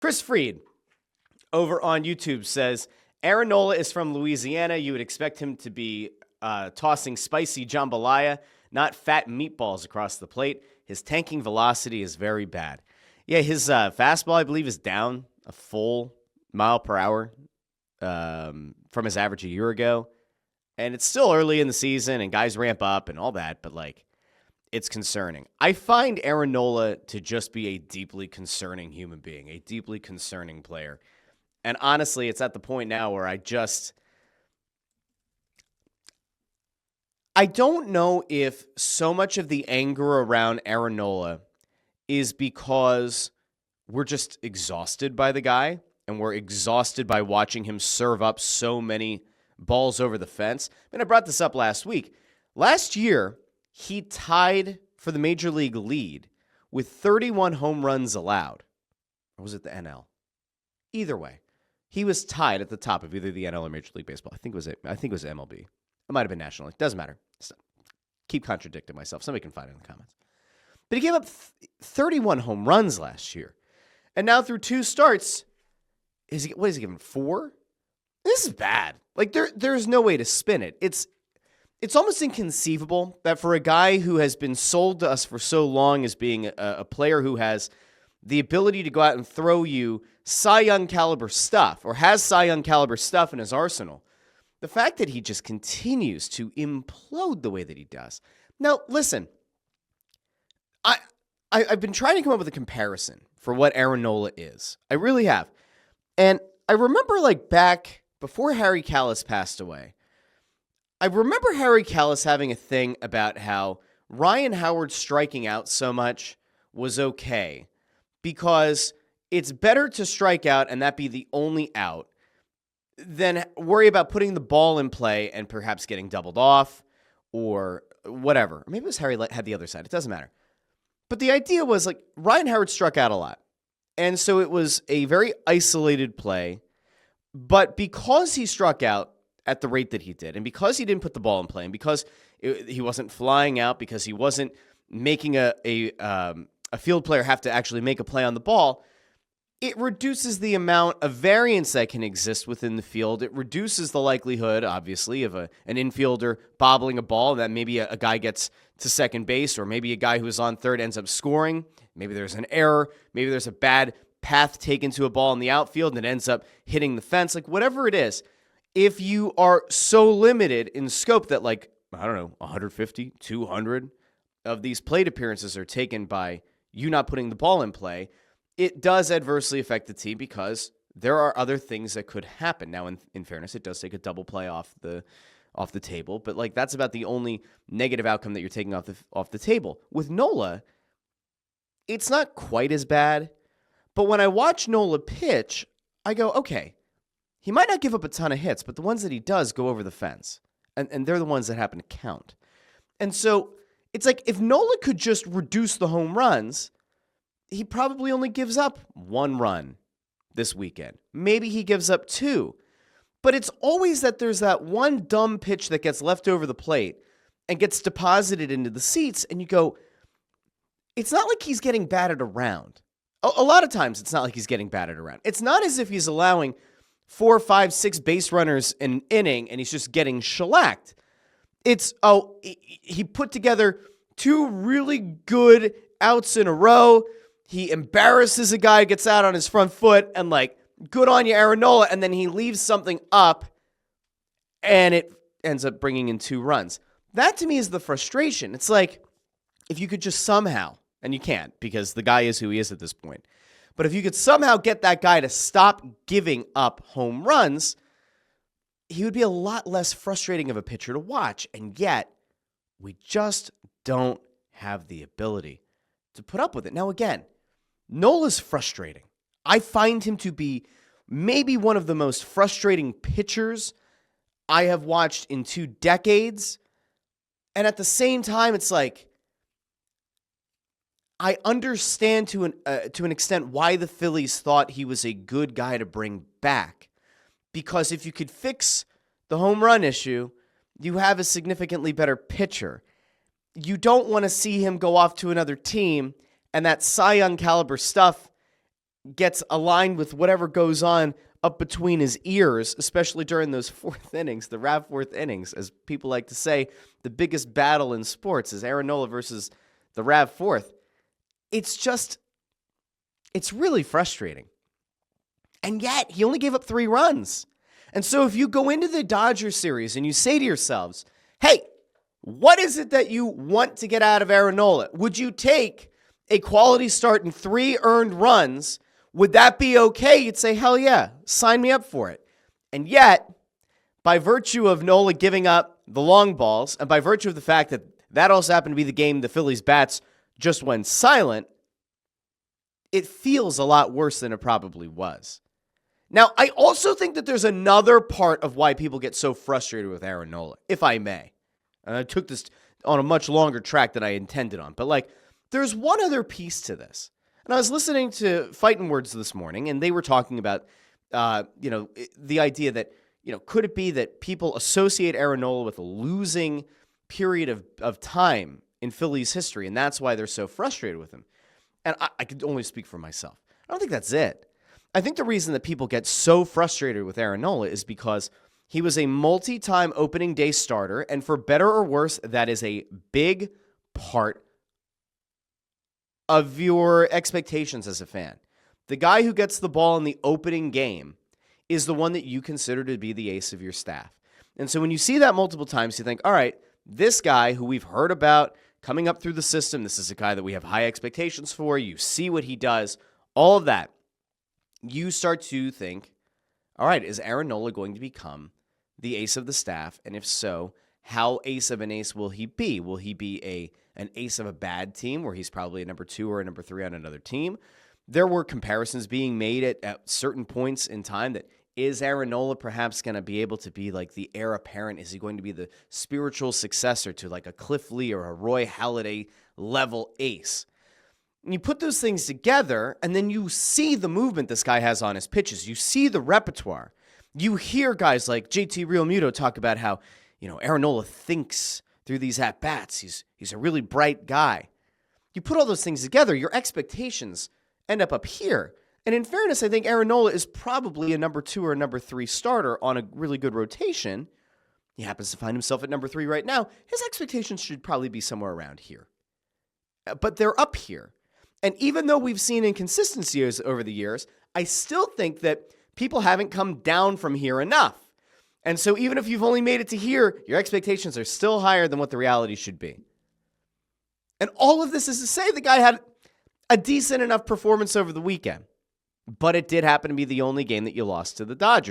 Chris Freed over on YouTube says, Aaron Nola is from Louisiana. You would expect him to be tossing spicy jambalaya, not fat meatballs across the plate. His tanking velocity is very bad. Yeah, his fastball, I believe, is down a full mile per hour from his average a year ago. And it's still early in the season, and guys ramp up and all that, but, like, it's concerning. I find Aaron Nola to just be a deeply concerning human being, a deeply concerning player. And honestly, it's at the point now where I don't know if so much of the anger around Aaron Nola is because we're just exhausted by the guy and we're exhausted by watching him serve up so many balls over the fence. I mean, I brought this up last week. Last year, he tied for the major league lead with 31 home runs allowed. Or was it the NL? Either way, he was tied at the top of either the NL or Major League Baseball. I think it was MLB. It might have been National League. Doesn't matter. Keep contradicting myself. Somebody can find it in the comments. But he gave up 31 home runs last year. And now through 2 starts, what is he giving, 4? This is bad. Like, there's no way to spin it. It's almost inconceivable that for a guy who has been sold to us for so long as being a player who has the ability to go out and throw you Cy Young caliber stuff, or has Cy Young caliber stuff in his arsenal, the fact that he just continues to implode the way that he does. Now, listen, I've been trying to come up with a comparison for what Aaron Nola is. I really have. And I remember, like, back before Harry Kalas passed away, I remember Harry Kalas having a thing about how Ryan Howard striking out so much was okay because it's better to strike out and that be the only out than worry about putting the ball in play and perhaps getting doubled off or whatever. Maybe it was Harry had the other side. It doesn't matter. But the idea was, like, Ryan Howard struck out a lot. And so it was a very isolated play. But because he struck out at the rate that he did, and because he didn't put the ball in play, and because he wasn't flying out, because he wasn't making a field player have to actually make a play on the ball, it reduces the amount of variance that can exist within the field. It reduces the likelihood, obviously, of an infielder bobbling a ball that maybe a guy gets to second base, or maybe a guy who is on third ends up scoring. Maybe there's an error. Maybe there's a bad path taken to a ball in the outfield and it ends up hitting the fence. Like, whatever it is, if you are so limited in scope that, like, I don't know, 150, 200 of these plate appearances are taken by you not putting the ball in play, it does adversely affect the team because there are other things that could happen. Now, in fairness, it does take a double play off the table, but, like, that's about the only negative outcome that you're taking off the table. With Nola, it's not quite as bad, but when I watch Nola pitch, I go, okay, he might not give up a ton of hits, but the ones that he does go over the fence, and they're the ones that happen to count. And so it's like if Nola could just reduce the home runs, he probably only gives up 1 run this weekend. Maybe he gives up 2. But it's always that there's that one dumb pitch that gets left over the plate and gets deposited into the seats, and you go, it's not like he's getting batted around. A lot of times it's not like he's getting batted around. It's not as if he's allowing 4, 5, 6 base runners an inning and he's just getting shellacked. It's, he put together 2 really good outs in a row. He embarrasses a guy, gets out on his front foot, and, like, good on you, Aaron Nola, and then he leaves something up, and it ends up bringing in 2 runs. That, to me, is the frustration. It's like, if you could just somehow, and you can't because the guy is who he is at this point, but if you could somehow get that guy to stop giving up home runs, he would be a lot less frustrating of a pitcher to watch, and yet we just don't have the ability to put up with it. Now, again, Nola's frustrating. I find him to be maybe one of the most frustrating pitchers I have watched in 2 decades. And at the same time, it's like, I understand to an extent why the Phillies thought he was a good guy to bring back. Because if you could fix the home run issue, you have a significantly better pitcher. You don't want to see him go off to another team and that Cy Young caliber stuff gets aligned with whatever goes on up between his ears, especially during those fourth innings, the Rav fourth innings, as people like to say, the biggest battle in sports is Aaron Nola versus the Rav fourth. It's really frustrating. And yet, he only gave up 3 runs. And so if you go into the Dodgers series and you say to yourselves, hey, what is it that you want to get out of Aaron Nola? Would you take a quality start and 3 earned runs? Would that be okay? You'd say, hell yeah, sign me up for it. And yet, by virtue of Nola giving up the long balls, and by virtue of the fact that that also happened to be the game the Phillies' bats just went silent, it feels a lot worse than it probably was. Now, I also think that there's another part of why people get so frustrated with Aaron Nola, if I may. And I took this on a much longer track than I intended on. But, there's one other piece to this. And I was listening to Fightin' Words this morning, and they were talking about, the idea that, could it be that people associate Aaron Nola with a losing period of time in Phillies history, and that's why they're so frustrated with him? And I could only speak for myself. I don't think that's it. I think the reason that people get so frustrated with Aaron Nola is because he was a multi-time opening day starter, and for better or worse, that is a big part of your expectations as a fan. The guy who gets the ball in the opening game is the one that you consider to be the ace of your staff. And so when you see that multiple times, you think, all right, this guy who we've heard about coming up through the system, this is a guy that we have high expectations for. You see what he does, all of that. You start to think, all right, is Aaron Nola going to become the ace of the staff? And if so, how ace of an ace will he be? Will he be an ace of a bad team where he's probably a number 2 or a number 3 on another team? There were comparisons being made at certain points in time that is Aaron Nola perhaps going to be able to be like the heir apparent? Is he going to be the spiritual successor to like a Cliff Lee or a Roy Halladay level ace? And you put those things together, and then you see the movement this guy has on his pitches. You see the repertoire. You hear guys like JT Realmuto talk about how, Aaron Nola thinks through these at-bats. He's a really bright guy. You put all those things together, your expectations end up here. And in fairness, I think Aaron Nola is probably a number 2 or a number 3 starter on a really good rotation. He happens to find himself at number 3 right now. His expectations should probably be somewhere around here. But they're up here. And even though we've seen inconsistencies over the years, I still think that people haven't come down from here enough. And so even if you've only made it to here, your expectations are still higher than what the reality should be. And all of this is to say the guy had a decent enough performance over the weekend. But it did happen to be the only game that you lost to the Dodgers.